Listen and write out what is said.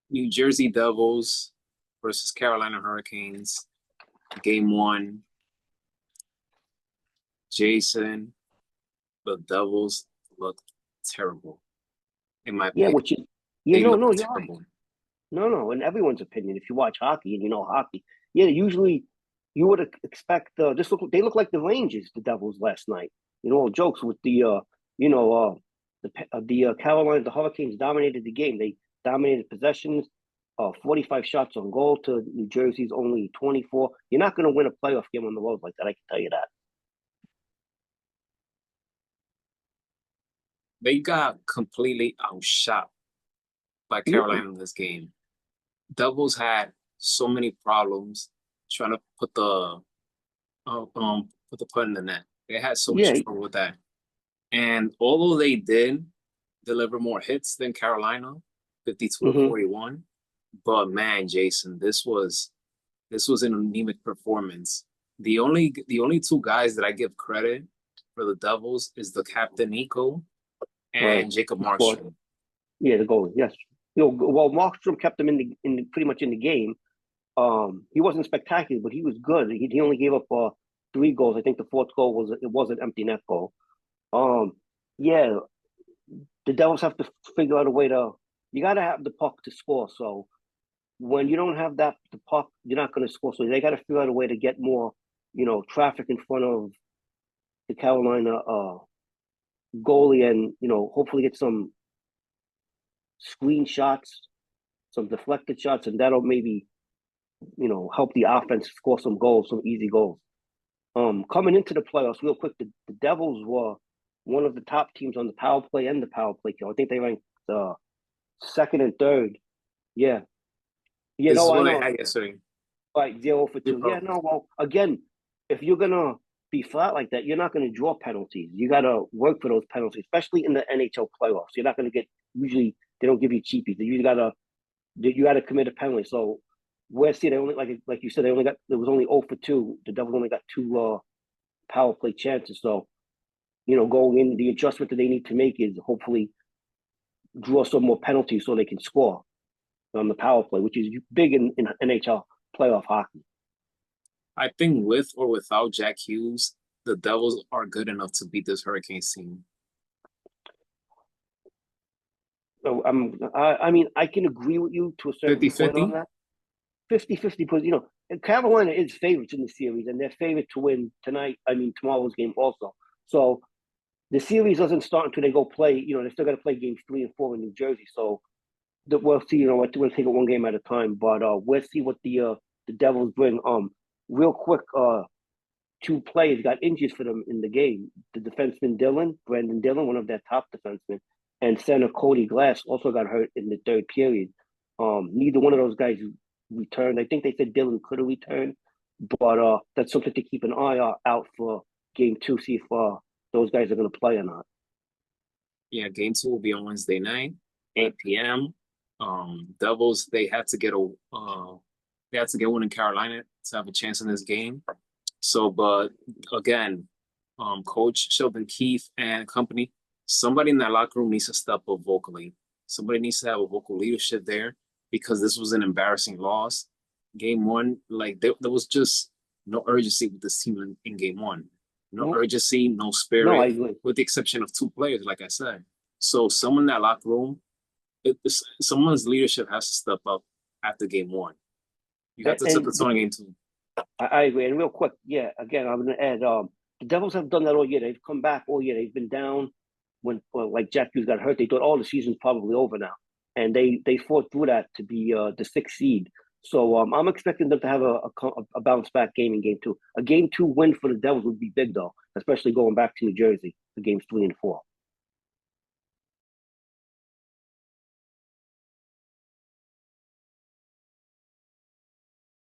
New Jersey Devils versus Carolina Hurricanes, game one. Jason, the Devils look terrible. In my Yeah, opinion, which is yeah, they no, look no, you're right. terrible. No, in everyone's opinion, if you watch hockey and you know hockey, yeah, usually you would expect they look like the Rangers, the Devils last night. All jokes with you know the Carolina, the Hurricanes dominated the game. They dominated possessions, 45 shots on goal to New Jersey's only 24. You're not going to win a playoff game on the road like that. I can tell you that. They got completely outshot by Yeah, Carolina in this game. Devils had so many problems trying to put the puck in the net. They had so much yeah. trouble with that. And although they did deliver more hits than Carolina, 52 to hmm 41, but man, Jason, this was an anemic performance. The only two guys that I give credit for the Devils is the captain Nico Right. and Jacob He scored. Markstrom. Yeah, the goalie. Yes. Well, Markstrom kept him pretty much in the game. He wasn't spectacular, but he was good. He only gave up 3 goals. I think the fourth goal was an empty net goal. Um, yeah, the Devils have to figure out a way to. You got to have the puck to score. So when you don't have the puck, you're not going to score. So they got to figure out a way to get more, traffic in front of the Carolina goalie, and hopefully get some screen shots, some deflected shots, and that'll maybe help the offense score some goals, some easy goals. Coming into the playoffs, real quick, the Devils were one of the top teams on the power play and the power play kill. I think they ranked second and third. Yeah, This is I what I know. had yesterday. Right, 0 for 2. Yeah, no. Well, again, if you're gonna be flat like that, you're not gonna draw penalties. You gotta work for those penalties, especially in the NHL playoffs. You're not gonna get usually they don't give you cheapies. You gotta commit a penalty. So where see they only like you said they only got there was only 0 for 2. The Devils only got 2 power play chances. So going in the adjustment that they need to make is hopefully draw some more penalties so they can score on the power play, which is big in NHL playoff hockey. I think with or without Jack Hughes, the Devils are good enough to beat this Hurricanes team. So I mean, I can agree with you to a certain point on 50-50? that. 50-50, because Carolina is favorites in the series, and they're favorite to win tonight. I mean, tomorrow's game also. So the series doesn't start until they go play. They still got to play games 3 and 4 in New Jersey. So we'll see. We'll take it one game at a time. But we'll see what the Devils bring. Real quick, 2 players got injuries for them in the game. The defenseman Brandon Dillon, one of their top defensemen, and center Cody Glass also got hurt in the third period. Neither one of those guys returned. I think they said Dillon could have returned, but that's something to keep an eye out for game 2. See if those guys are going to play or not. Yeah, game two will be on Wednesday night, 8 p.m. Devils, they had to get one in Carolina to have a chance in this game. So, but again, Coach Sheldon Keefe and company, somebody in that locker room needs to step up vocally. Somebody needs to have a vocal leadership there because this was an embarrassing loss. Game one, like there was just no urgency with this team in game one. No No, urgency, no no, I spirit, agree. with the exception of 2 players, like I said. So someone in that locker room, someone's leadership has to step up after game one. You have to set the And tone in game two. I agree. And real quick, yeah, again, I'm going to add the Devils have done that all year. They've come back all year. They've been down like Jack Hughes got hurt. They thought, the season's probably over now. And they fought through that to be the 6th seed. So I'm expecting them to have a bounce back game in game 2. A game 2 win for the Devils would be big, though, especially going back to New Jersey for games 3 and 4.